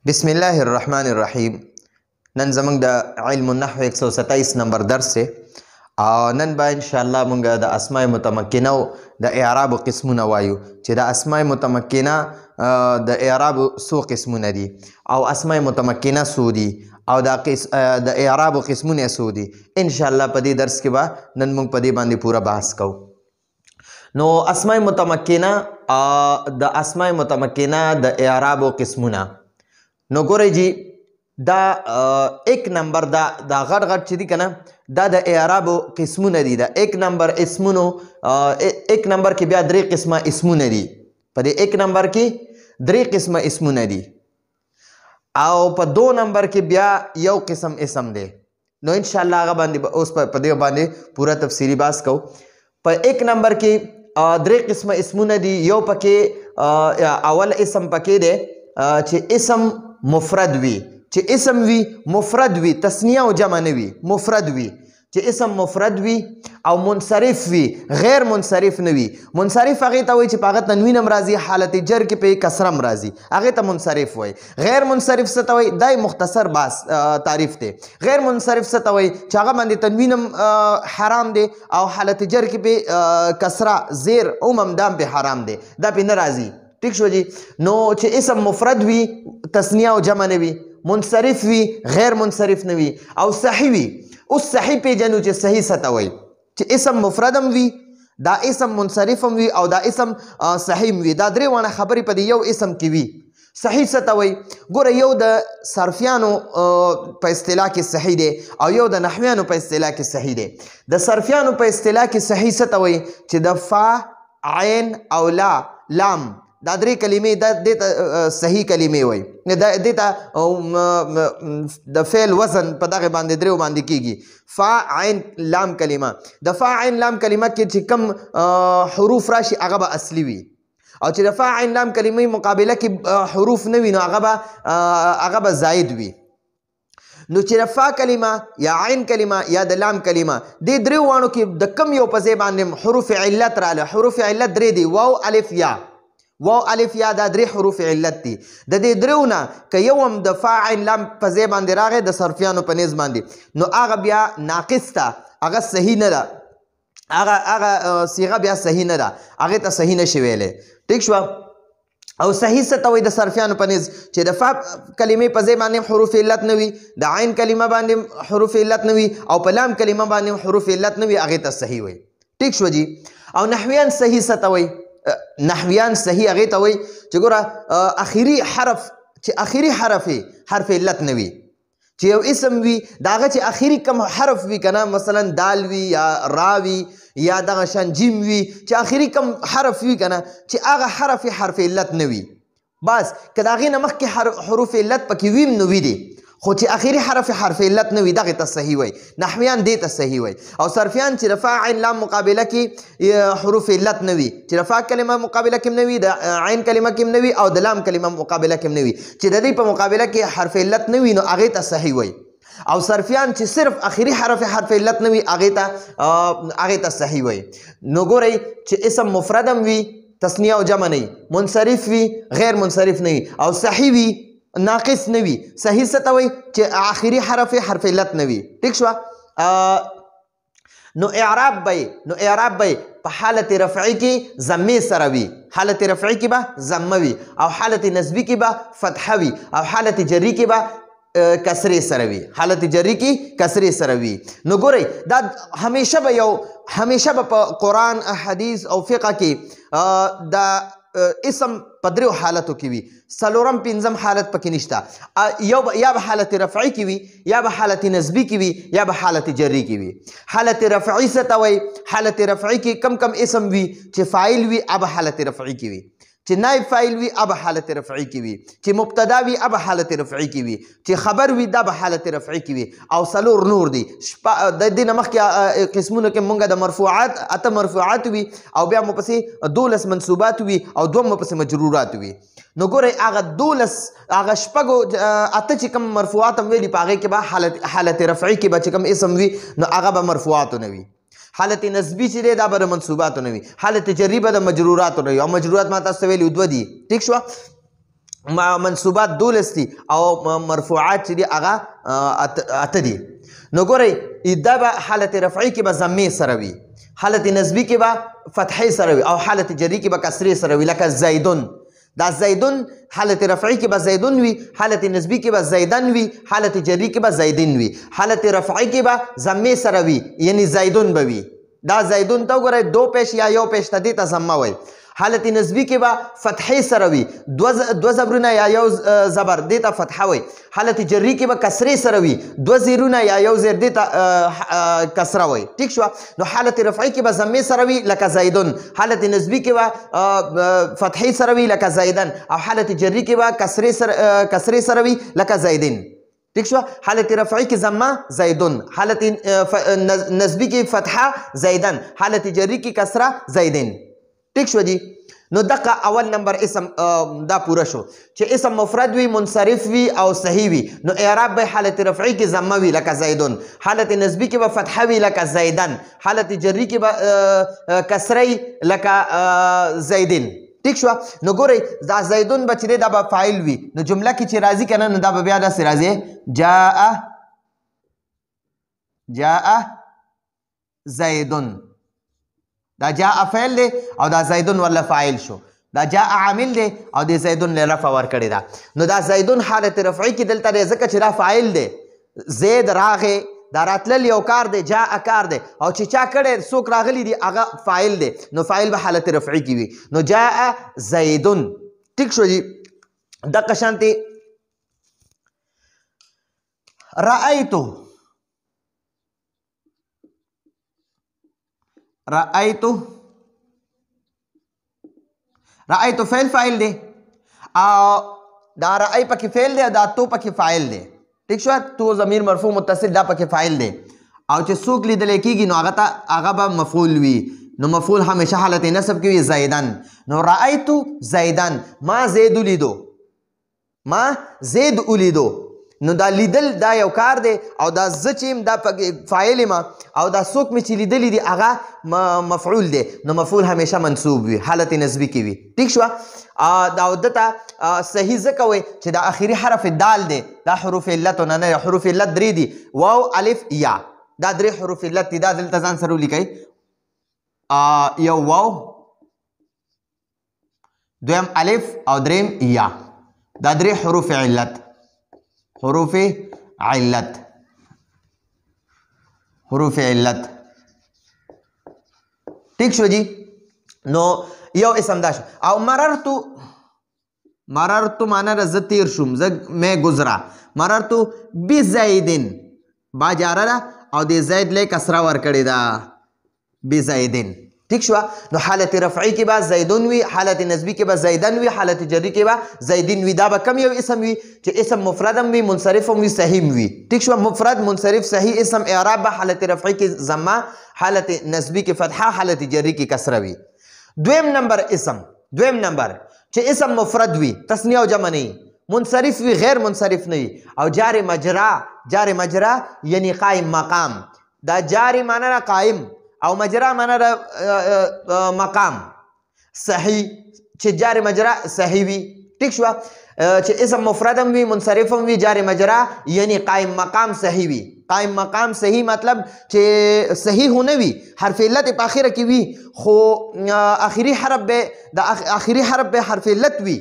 بسم الله الرحمن الرحیم. نن زمونږ د علم النحو 127 نمبر درس دی او نن به ان شاء الله مونږ د اسماء متمکنه او د اعراب قسمونه وایو چې د اسماء متمکنه د اعراب څو قسمونه دي او اسماء متمکنه څو دي او د اعراب قسمونه څو دي. ان شاء الله په دې درس کې به نن مونږ په دې باندې پوره بحث کوو. نو اسماء متمکنه د اسماء متمکنه د اعراب قسمونه نو ګورئ جی دا ایک نمبر دا غټ غټ چې دي کنه دا د اعراب قسمونه دي. دا ایک نمبر اسمونو ایک نمبر کې بیا درې قسمه اسمونه دي. په دې ایک نمبر کې درې قسمه اسمونه دي او په دو نمبر کې بیا یو قسم اسم دی. نو ان شاء الله هغه باندې اوس په دې باندې پورا تفصیلی بحث کوو. په ایک نمبر کې درې قسمه اسمونه دي. یو پکې اول اسم پکې دی چې اسم مفرد وي، چې اسم وي مفرد وي، تثنیه او جمع نه وي، مفرد وي. چې اسم مفرد وي او منصرف وي، غیر منصرف نه وي. منصرف هغې ته وایي چې په هغه تنوین هم راځي، حالت جر کې پې کسره هم راځي، هغې ته منصرف وایي. غیر منصرف څه ته وایي؟ دا مختصر باس تعریف دی. غیر منصرف څه ته وایي؟ چې هغه باندې تنوین هم حرام دی او حالت جر کې پې کسره زیر هم دا هم پې حرام دی، دا پې نه راځي. ٹھیک شو جی. نو چې اسم مفرد وي، تثنیه او جمع نه وي، منصرف وي، غیر منصرف نه وي او صحیح وي. اوس صحیح پیژنو چې صحیح څه ته وایي. چې اسم مفرد هم وي، دا اسم منصرف هم وي او دا اسم صحیح هم وي. دا درې واړه خبرې په دې یو اسم کې وي. صحیح څه ته وایي؟ ګوره، یو د صرفیانو په اصطلاح کې صحیح دی او یو د نحویانو په اصطلاح کې صحیح دی. د صرفیانو په اصطلاح کې صحیح څه ته وایي؟ چې د فا، عین او لام دا درې کلمې دې ته صحیح کلمې وایي. دې ته د فعل وزن په دغه باندې درېو باندې کېږي. فا، عین، لام کلمه. د فا، عین، لام کلمه کې چې کم حروف راشي هغه به اصلي وي او چې د فا، عین، لام کلمې مقابله کې حروف نه وي نو هغه به زاید وي. نو چې د فا کلمه یا عین کلمه یا د لام کلمه دې درېو واڼو کې د کم یو په ځای باندې حروف علت راغله. حروف علت درې دي: واو، الف، یا. واو، الف، یا دا درې حروف علت دي. د دې دریو نه که یو هم د فا، عین، لام په ځای باندې راغی د صرفیانو په نیز باندې نو هغه بیا ناقص ته، هغه صحیح نه ده، هغه صیغه بیا صحیح نه ده، هغې ته صحیح نشي ویلی. ټیک شوه. او صحیح څه ته وایي د صرفیانو په نیز؟ چې د فا کلمې په ځای باندې حروف علت نه وي، د عین کلمه باندې حروف علت نه وي او په لام کلمه باندې حروف علت نه وي، هغې ته صحیح وایي. ټیک شوه جي. او نحویان صحیح څه ته وایي؟ نحویان صحیح هغې ته وایي چې ګوره اخري حرف، چې اخري حرف حرف علت نه وي. چې یو اسم وي د هغه چې اخري کم حرف وي که نه، مثلا دال وي یا را وي یا دغه شان جیم وي، چې اخري کم حرف وي که نه چې هغه حرف علت نه وي. بس که د هغې نه مخکې حروف علت پکې وي نو وي دي، خو چې اخري حرف علت نه وي دغې ته صحیح وایي. نحویان دې ته صحیح وایي. او صرفیان چې د فا، عین، لام مقابله کې حروف علت نه وي، چې د فا کلمه مقابله کې نه وي، د عین کلمه کې نه وي او د لام کلمه مقابله کې نه وي، چې د دې په مقابله کې حرف علت نه وي نو هغې ته صحیح وایي. او صرفیان چې صرف اخري حرف علت نه وي هغې ته صحیح وایي. نو ګورئ چې اسم مفرد هم وي، تثنیه او جمع نه وي، منصرف وي، غیر منصرف نه وي او صحیح وي، ناقص نه وي. صحیح څه ته وایي؟ چې آخري حرف علت نه وي. ټیک شوه. نو اعراب به په حالت رفعي کې ضمې سره وي، حالت رفعي کې به ضمه وي او حالت نصبي کې به فتحه وي او حالت جري کې به کسرې سره وي، حالت جري کې کسرې سره وي. نو ګورئ دا همیشه به په قرآن، حدیث او فقه کې دا اسم په دریو حالتو کې وي. څلورم پنځم حالت پکې نشته. یا به حالت رفعي کې وي، یا به حالت نصبي کې وي، یا به حالت جري کې وي. حالت رفعي څه ته وایي؟ حالت رفعي کې کم اسم وي چې فاعل وي هغه حالت رفعي کې وي، چې نائب فاعل وي هغه حالت رفعي کې وي، چې مبتدا وي هغه حالت رفعي کې وي، چې خبر وي دا به حالت رفعي کې وي. او څلور نور دي. د دې نه مخکې قسمونو کې مونږ د مرفوعات 8 مرفوعات وي او بیا مو پسې 12 منصوبات وي او 2 مو پسې مجرورات وي. نو ګورئ هغه 12 هغه شپږو 8 چې کوم مرفوعات هم ویلي په هغې کې به حالت رفعي کې به چې کوم اسم وي نو هغه به مرفوعاتو نه وي. حالت نسبی چې دی دا به د منصوباتو نه وي، حالت جري به د مجروراتو نه وي او مجرورات ما تاسو ته ویلي دوه دي. ټیک شوه. منصوبات 12 دي او مرفوعات چې دي هغه 8 دي. نو ګورئ دا به حالت رفعي کې به ضمې سره وي، حالت نسبي کې به فتحې سره وي او حالت جري کې به کسرې سره وي. لکه زیدون، دا زیدون حالت رفعي کې به زیدون وي، حالت نسبي کې به زیدن وي، حالت جري کې به زیدن وي. حالت رفعي کې به ضمې سره وي یعنی زیدون به وي. دا زیدون ته وګورئ 2 پیش یا 1 پیش ته دې ته ضمه وایي. حالت نسبی کې به فتحې سره وي، دو زبرونه یا یو زبر دې ته فتحه وي. حالت جری کې به کسرې سره وي، 2 زیرونه یا یو زیر دې ته کسره وي. ټیک شو. نو حالت رفعي کې به ضمې سره وي لکه زیدون، حالت نسبی کې به فتحې سره وي لکه زیدن، او حالت جری کې به کسرې سره وي لکه زیدن. ٹھیک شو. حالت رفعی کی ضمہ زیدن، حالت نسبی کی فتحہ زیدن، حالت جری کی کسرہ زیدن. ٹھیک شو جی. نو دقه اول نمبر اسم دا پورا شو چې اسم مفرد وي، منصرف وي او صحیح وي. نو اعراب به حالت رفعی کی ضمه وي لکه زیدن، حالت نسبی کی به فتحه وي لکه زیدن، حالت جری کی به کسری لکه زیدن. ٹھیک شو. نو ګورئ دا زیدون به چې دی دا به فاعل وي. نو جمله کې چې راځي که نه نو دا به بیا داسې راځي جاء زیدون. دا جاء فعل دی او دا زیدون ولا فاعل شو. دا جاء عامل دی او د زیدون له رفع ورکړې ده. نو دا زیدون حالت رفعي کې دلته دی ځکه چې دا فاعل دی. زید راغی، دا راتلل یو کار دی، جاء کار دی، او چې چا کړی څوک راغلی دی هغه فاعل دی. نو فاعل به حالت رفعي کې وي. نو جاء زیدون. ټیک شو جی. دقه شانتې رأیتو فعل فاعل دی او دا رأی پکې فعل دی او دا تو پکې فاعل دی. ٹھیک شو. تو ضمیر مرفوع متصل دا پکې فاعل دی او چې څوک لیدلی کېږي نو هغه به مفعول وي. نو مفعول همیشه حالت نصب کې وي زیدن. نو رأیتو زیدن، ما زید ولیدو. نو دا لیدل دا یو کار دی او دا زه چې یم دا فاعل یم او دا څوک مې چې لیدلی دی هغه مفعول دی. نو مفعول همیشه منصوب وي، حالت نسبي کې وي. ټیک شوه. دا دته صحیح ځکه وایي چې دا آخري حرف دال دی. دا حروف علتو نه نه، حروف علت 3 دي، واو الف یا. دا 3 حروف علت دي. دا دلته ځان سره ولیکئ. یو واو، دویم الف او دریم یا. دا 3 حروف علت. حروف علت. ٹھیک شو جی. نو یو اسم دا شو. او مررتو مانا را زه تیر شوم، میں گزرا. مررتو بزیدن، با جاره ده او د زید لی کسره ورکړې ده بزیدن. ٹھیک شو. نو حالت رفعی کې به زیدون وي، حالت نسبی کې به زیدن وي، حالت جری کې به زیدن وي. دا به کم یو اسم وي چې اسم مفرد هم وي، منصرف هم وي، صحیح هم وي. ٹھیک شو. مفرد منصرف صحیح اسم اعراب به حالت رفعی کې ضمه، حالت نسبی کې فتحه، حالت جری کې کسره وي. دویم نمبر چې اسم مفرد وي، تثنیه او جمع نه، منصرف وي، غیر منصرف نه وي، او جار مجرا یعنی قائم مقام. دا جاری معنی را قائم او مجرا معنی را مقام. صحیح چې جاری مجرا صحیح وي. ٹھیک شو. چې اسم مفرد هم وي، منصرف هم وي، جاری مجرا یعنی قائم مقام صحیح وي. قائم مقام صحیح مطلب چې صحیح نه وي، حرف علت په اخره کې وي، خو اخري حرف به حرف علت وي،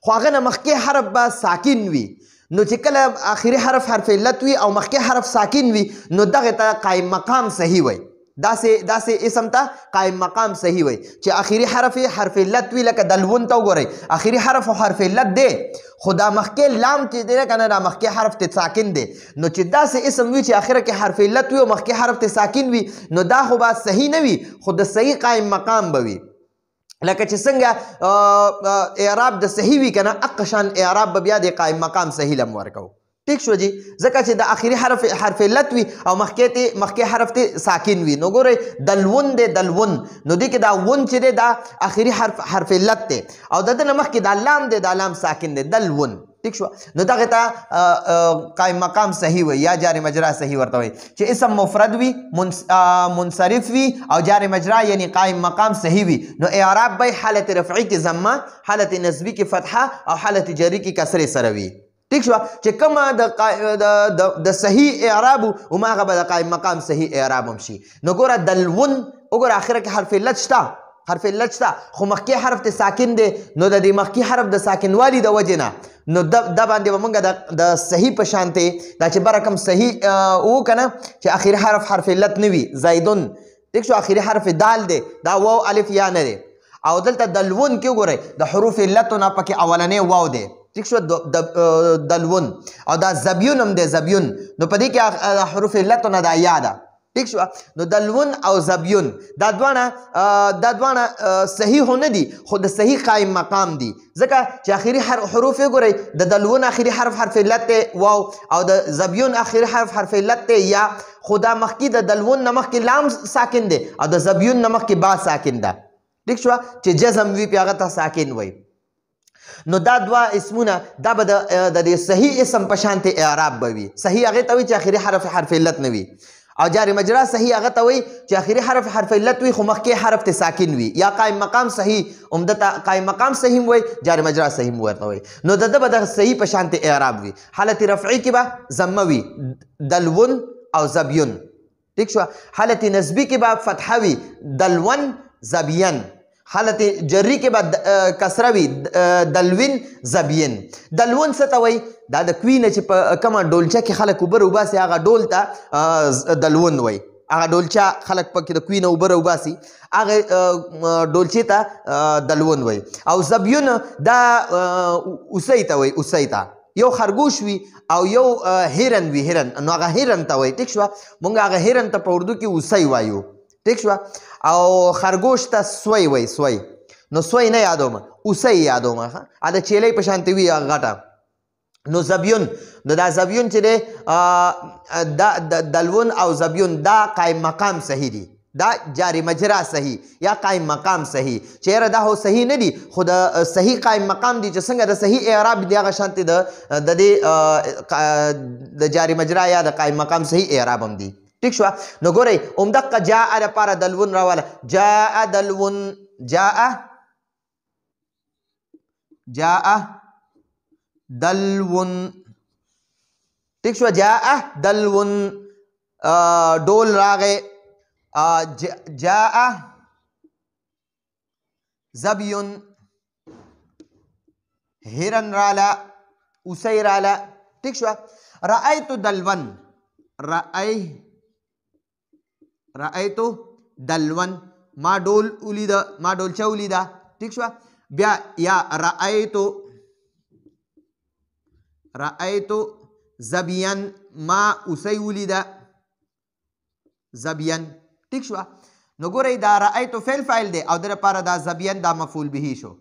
خو هغه نه مخکې حرف به ساکن وي. نو چې کله اخري حرف علت وي او مخکې حرف ساکن وي نو دغه ته قائم مقام صحیح وي. داسې اسم ته قائم مقام صحیح وي چې اخري حرف علت وي. لکه دلون ته وګورئ، اخري حرف او حرف علت دی، خو دا مخکې لام چې دی که نه دا مخکې حرف ته ساکن دی. نو چې داسې اسم وي چې اخره کې حرف علت وي او مخکې حرف ته ساکن وي نو دا خو به صحیح نه وي، خو د صحیح قائم مقام به وي. لکه چې څنګه اعراب د صحیح وي که نه اقه شان اعراب به بیا د قائم مقام صحیح لم ورکو. ٹھیک شو جی. ځکه چې د اخري حرف علت وي او مخکې حرف ته ساکن وي. نو ګورئ دلون دی، دلون. نو دی کې دا ون چې دی دا اخري حرف علت دی او د ده نه مخکې دا لام دی، دا لام ساکن دی، دلون. ٹھیک شو نو دغه ته قائم مقام صحیح وي یا جاری مجرا صحیح ورته وي چې اسم مفرد وي منصرف وي او جاری مجرا یعنی قائم مقام صحیح وي نو اعراب به حالت رفعی کې ضمه حالت نصبی کې فتحه او حالت جری کې کسره سره وي ٹھیک شو چې کومه د صحیح اعراب او ماغه به د قائم مقام صحیح اعراب هم شي نو ګوره دلون وګوره اخره کې حرف علت شته حرف علت شته خو مخکې حرف ته ساکن دی نو د دې مخکې حرف د ساکنوالي د وجې نه نو د باندې به موږ د صحیح په شانتې دا چې بره کوم صحیح و که نه چې اخري حرف علت نه وي زیدون ټیک شو اخري حرف دال دی دا واو الف یا نه دی او دلته دلون کې وګورئ د حروف علتو نه پکې اولنی واو دی ٹھیک شو دلون او دا زبیون هم دی زبیون نو په دې کې حروف علتو نه دا یا ده ٹھیک شو نو دلون او زبیون دا دوانه صحیح نه دي خو د صحیح قائم مقام دي ځکه چې اخري حروف وګورئ د دلون اخري حرف علت واو او د زبیون اخري حرف علت یا خدا مخکې د دلون نه مخکې لام ساکن دی او د زبیون نه مخکې با ساکن ده ٹھیک شو چې جزم وي پې هغه ته ساکن وي نو دا دوا اسمونه دا به د صحیح اسم په شانتې اعراب به وي صحیح هغې ته وي چې اخري حرف علت نه وي او جاری مجرا صحیح هغه ته وي چې اخري حرف علت وي خو مخکې حرف ته ساکن وي یا قائم مقام صحیح عمدته قائم مقام صحیح وي جاری مجرا صحیح ورته وي نو د به د صحیح په شانتې اعراب وي حالت رفعی کې به ضمه وي دلون او زبیون ٹھیک شو حالت نسبی کې به فتحه وي دلون زبین حالت جری کې به کسره وي دلوین زبین دلون څه ته وایي دا د کوي نه چې په کومه ډولچه کې خلک اوبه راوباسي هغه ډول ته دلون وایي هغه ډولچه خلک پکې د کوي نه اوبه راوباسي هغه ډولچې ته دلون وایي او زبیون دا اوسۍ ته وایي اوسۍ ته یو خرګوش وي او یو هرن وي هرن نو هغه هرن ته وایي ټیک شوه مونږ هغه هرن ته په اردو کې اوسۍ وایو ٹھیک شو او خرگوش ته سوی وای سوی نو سوی نه یادوم اوسۍ یادوم دا چیلۍ په شانتې وي غټه نو زبیون نو دا زبیون چې دی دا دلون او زبیون دا قائم مقام صحیح دی دا جاری مجرا صحیح یا قائم مقام صحیح چیرې دا هو صحیح نه دي خو د صحیح قائم مقام دی چې څنګه د صحیح اعراب دی هغه شانتې د دې د جاری مجرا یا د قائم مقام صحیح اعراب هم دی ٹھیک شو نو ګورئ همدقه جاء لپاره دلون راواله جاء دلون جاء دلون ٹھیک شو جاء دلون ډول راغې جاء زبیون هرن راله اوسۍ راله ٹھیک شو رأیت دلون رأیتو دلون ما ډول ولیده ما ډولچه ولیده ٹھیک شوه بیا یا رأیتو زبین ما اوسۍ ولیده زبین ٹھیک شوه نو ګورئ دا رأیتو فعل فاعل دی او د لپاره دا زبین دا مفعول به شو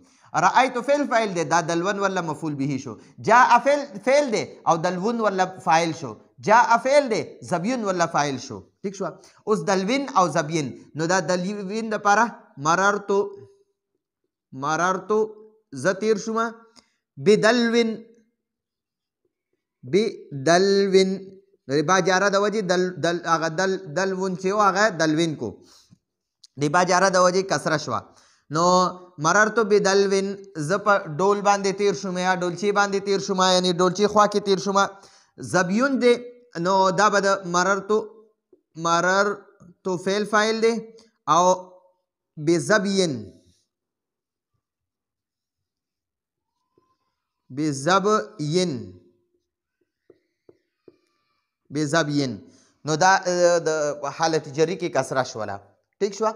رأیتو فعل فاعل دی دا دلون ولا مفعول به شو جاء فعل دی او دلون ولا فاعل شو جاء فعل دی زبین ولا فاعل شو ٹھیک شو اوس دلوین او زبین نو دا دلوین د پاره مررتو ز تیر شوم بدلوین نو با جاره د وجې هغه دلون چې و هغه دلوین کو د با جاره د وجې کسره شوه نو مررتو بدلوین زه په ډول باندې تیر شوم یا ډولچې باندې تیر شوم یعنی ډولچې خوا کې تیر شوم زبیون دی نو دا به د مررتو فعل فاعل دی او بزبین نو دا د حالت جری کې کسره شوله ٹھیک شوه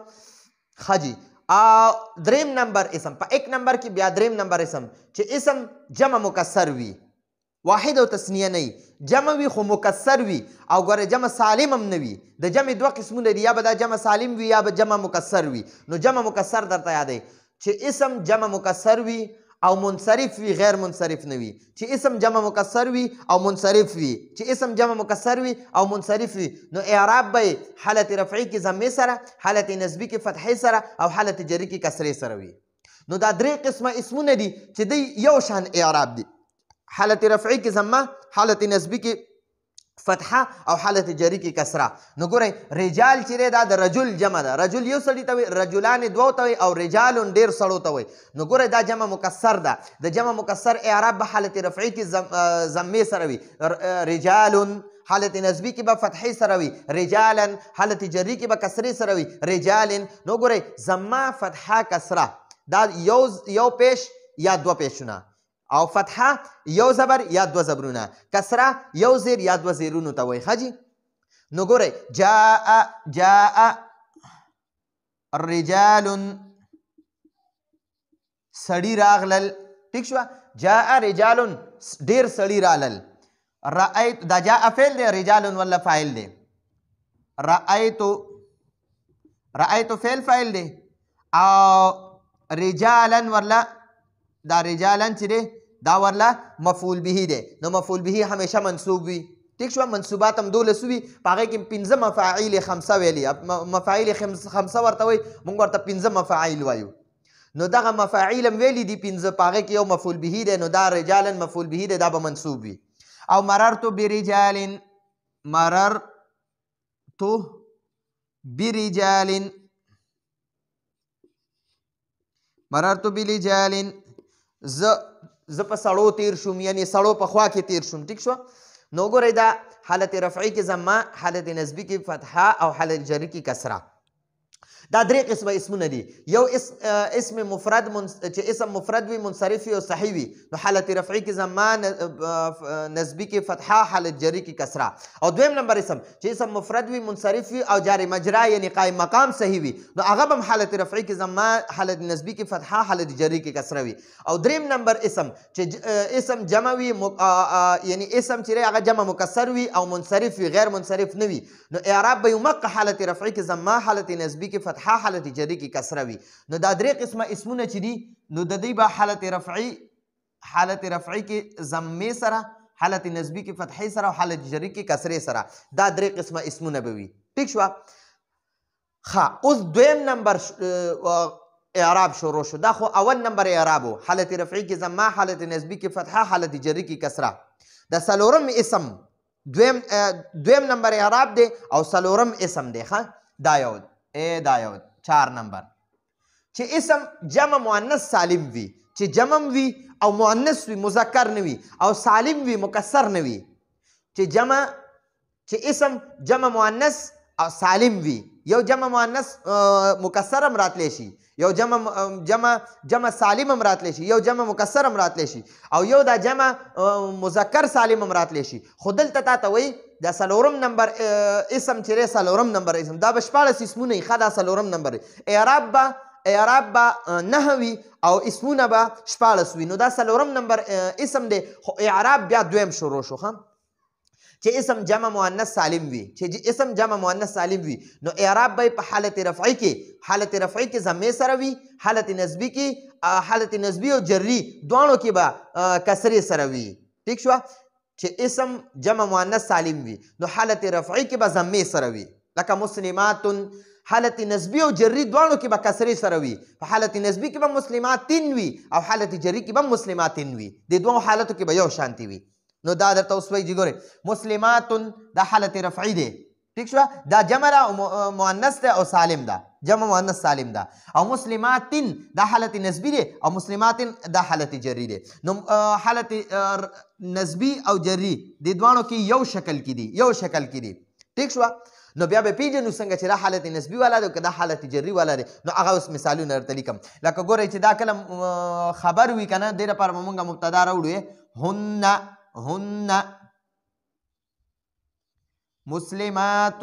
ښه جی دریم نمبر اسم په 1 نمبر کې بیا دریم نمبر اسم چې اسم جمع مکسر وي واحد او تسنیه نه وي جمع وي خو مکسر وي او ګوره جمع سالم هم نه وي د جمع دوه قسمونه دي یا به دا جمع سالم وي یا به جمع مکسر وي نو جمع مکسر درته یادوي چې اسم جمع مکسر وي او منصرف وي غیر منصرف نه وي چې اسم جمع مکسر وي او منصرف وي چې اسم جمع مکسر وي او منصرف وي نو اعراب به حالت رفعی کې ضمې سره حالت نسبی کې فتحې سره او حالت جری کې کسرې سره وي نو دا درې قسمه اسمونه دي چې دی یو شان اعراب دي حالت رفعی کی ضمه، حالت نسبی کی فتحه او حالت جری کی کسره. نو ګورئ رجال چې دی دا د رجل جمع ده. رجل یو سړي ته وي، رجلان دوو ته وي، او رجال ډېر سړو ته وي. نو ګورئ دا جمع مکسر ده. د جمع مکسر اعراب به حالت رفعی کی ضمې سره وي. رجال حالت نسبی کی به فتحې سره وي. رجالا حالت جری کی به کسرې سره وي. رجال. نو ګورئ ضمه فتحه کسره دا یو پیش یا دوه پیشونه، او فتحه یو زبر یا دو زبرونه، کسره یو زیر یا دو زیرونو ته وایي. ښه جي. نو ګورئ جاء رجال سړي راغلل. ټیک شوه. جاء رجال ډېر سړي رالل. رأیت دا جاء فعل دی، رجال ولا فاعل دی. رأیت فعل فاعل دی، او رجالا ورلا دا رجالا چې دی دا ورله مفعول به دی. نو مفعول به همیشه منصوب وي. ټیک شوه. منصوبات هم 12 وي، په هغې کې 5 مفاعیل خمسه ویلي. مفاعیل خمسه ورته وایي، موږ ورته 5 مفاعیل وایو. نو دغه مفاعیل هم ویلي دي 5، په هغې کې یو مفعول به دی. نو دا رجالا مفعول به دی، دا به منصوب وي. او مررت برجال، مررت برجال، مررت برجال زه په سړو تیر شوم، یعنی سړو په خوا کې تیر شوم. ټیک شوه. نو ګورئ دا حالت رفعی کې ضمه، حالت نسبی کې فتحه، او حالت جری کې کسره. دا درې قسمه اسمونه دي. یو اسم مفرد چې اسم مفرد وي، منصرف وي او صحیح وي، نو حالت رفعی کې ضمه، نسبی کې فتحه، حالت جری کې کسره. او دویم نمبر اسم چې اسم مفرد وي، منصرف وي او جاری مجرا یعنی قائم مقام صحیح وي، نو هغه هم حالت رفعی کې ضمه، حالت نسبی کې فتحه، حالت جری کې کسره وي. او دریم نمبر اسم چې اسم جمع وي، یعنی اسم چې هغه جمع مکسر وي او منصرف وي، غیر منصرف نه وي، نو اعراب به یمق حالت رفعی کې ضمه، حالت نسبی کې فتحه، حالت جری کې کسره وي. نو دا درې قسمه اسمونه چې دي، نو د دوی به حالت رفعی کې ضمې سره، حالت نسبی کې فتحې سره، او حالت جری کې کسرې سره، دا درې قسمه اسمونه به وي. ټیک شوه. ښه، اوس دویم نمبر اعراب شروع شو. دا خو اول نمبر اعراب و، حالت رفعی کې ضمه، حالت نسبی کې فتحه، حالت جری کې کسره. د څلورم اسم دویم نمبر اعراب دی، او څلورم اسم دی. ښه، دا یو دا یو 4 نمبر چې اسم جمع مؤنث سالم وي، چې جمع وي او مؤنث وي، مذکر نه وي، او سالم وي، مکسر نه وي. چې اسم جمع مؤنث او سالم وي، یو جمع مؤنث مکسر هم راتلی شي، یو جمع سالم هم راتلی شي، یو جمع مکسر هم راتلی شي، او یو دا جمع مذکر سالم هم راتلی شي. خو دلته تا ته وایي دا څلورم نمبر اسم چې دی، څلورم نمبر اسم، دا به 14 اسمونه وي. ښه، دا څلورم نمبر اعراب به 9 وي، او اسمونه به 14 وي. نو دا څلورم نمبر اسم دی، خو اعراب بیا دویم شروع شو. ښه، چې اسم جمع مؤنث سالم وي، چې اسم جمع مؤنث سالم وي، نو اعراب به په حالت رفعی کې ضمې سره وي، حالت نسبی کې، حالت نسبی او جری دواړو کې به کسرې سره وي. ټیک شوه. چې اسم جمع مؤنث سالم وي، نو حالت رفعی کې به ضمې سره وي، لکه مسلمات. حالت نسبی او جری دواړو کې به کسرې سره وي. په حالت نسبی کې به مسلماتین وي، او حالت جری کې به مسلماتین وي. د دوه حالتو کې به یو شانتي وي. نو دا درته اوس وایي چې ګورئ مسلمات دا حالت رفعی دی. ټیک شوه. دا جمع ده او مؤنث ده او سالم ده، جمع مؤنث سالم ده. او مسلماتین دا حالت نسبی دی، او مسلماتین دا حالت جری دی. نو حالت نسبی او جری د دوانو کې یو شکل کې دي. ټیک شوه. نو بیا به پیژنو څنګه چې دا حالت نسبی والا دی او که دا حالت جری والا دی. نو هغه اوس مثالونه درته لیکم. لکه ګورئ چې دا کله خبر وي که نه، دې لپاره به مونږ مبتدا راوړو. هن مسلمات،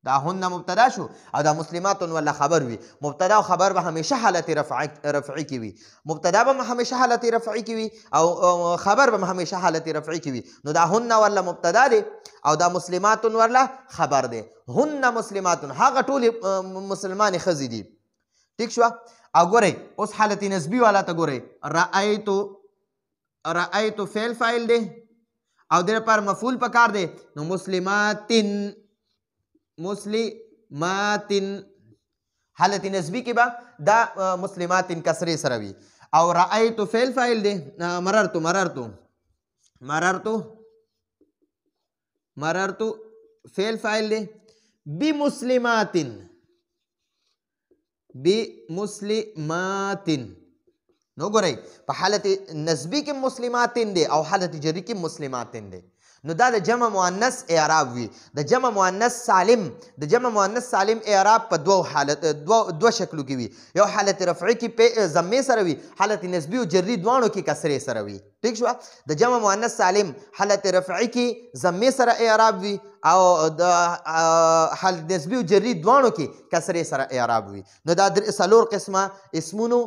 دا هن مبتدا شو، او دا مسلمات ولا خبر وي. مبتدا او خبر به همیشه حالت رفعی کې وي. مبتدا به همیشه حالت رفعی کې وي، او خبر به همیشه حالت رفعی کې وي. نو دا هن ولا مبتدا دی، او دا مسلمات ولا خبر دی. هن مسلمات هغه ټول مسلمان ښځې دي. ټیک شوه. او ګورئ اوس حالت نسبی والا ته ګورئ. رأیتو فعل فاعل دی، او دې لپاره مفعول پکار دی. نو مسلماتن حالت نسبی کې به دا مسلماتن کسرې سره وي، او رأيتو فعل فاعل دی، مررتو فعل فاعل دی. بمسلماتن نو ګورئ په حالت نسبی کې مسلماتن دی او حالت جری کې مسلماتن دی. نو دا د جمع مؤنث اعراب وي. د جمع مؤنث سالم اعراب په دوه شکلو کې وي. یو حالت رفعي کې په ضمې سره وي، حالت نسبی او جری دواړو کې کسرې سره وي. ٹھیک شو؟ د جمع مؤنث سالم حالت رفعي کې ضمې سره اعراب وي او د حالت نسبی او جری دواړو کې کسرې سره اعراب وي. نو دا څلور قسمه اسمونو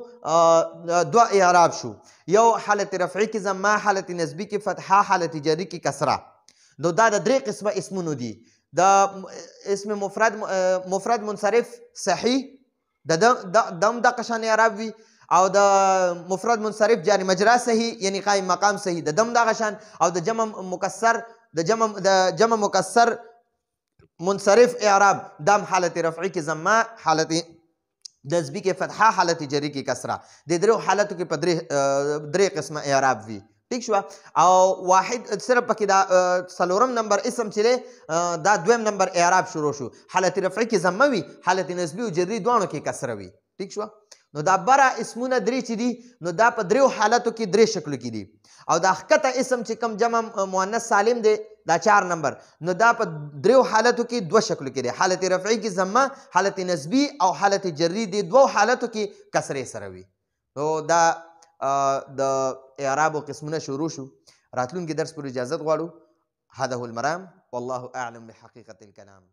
دوه اعراب شو. یو حالت رفعي کې ضمه، حالت نسبی کې فتحه، حالت جری کې کسره. نو دا د درې قسمه اسمونو دي. د اسم مفرد منصرف صحیح دم د قشان اعراب وي، او د مفرد منصرف جاری مجرا صحیح یعنی قائم مقام صحیح د دم د قشان، او د جمع مکسر منصرف اعراب دم حالت رفعی کې ضمه، حالت نسبی کې فتحه، حالت جری کې کسره. د درو حالتو کې په درې قسمه اعراب وي. ٹھیک شو؟ او واحد صرف پکې دا څلورم نمبر اسم چې دی دا دویم نمبر اعراب شروع شو. حالت رفعی کې ضمه وي، حالت نسبی او جری دواړو کې کسره وي. ٹھیک شو؟ نو دا بره اسمونه درې چې دي نو دا په دریو حالتو کې درې شکلو کې دي. او دا ښکته اسم چې کوم جمع مؤنث سالم دی دا 4 نمبر، نو دا په دریو حالتو کې دوه شکلو کې دی. حالت رفعی کې ضمه، حالت نسبی او حالت جری دی دوه حالتو کې کسرې سره وي. نو دا د اعراب قسمونه شروع شو. راتلونکي درس پر اجازت غواړو. هذا هو المرام والله اعلم بحقيقة الكلام.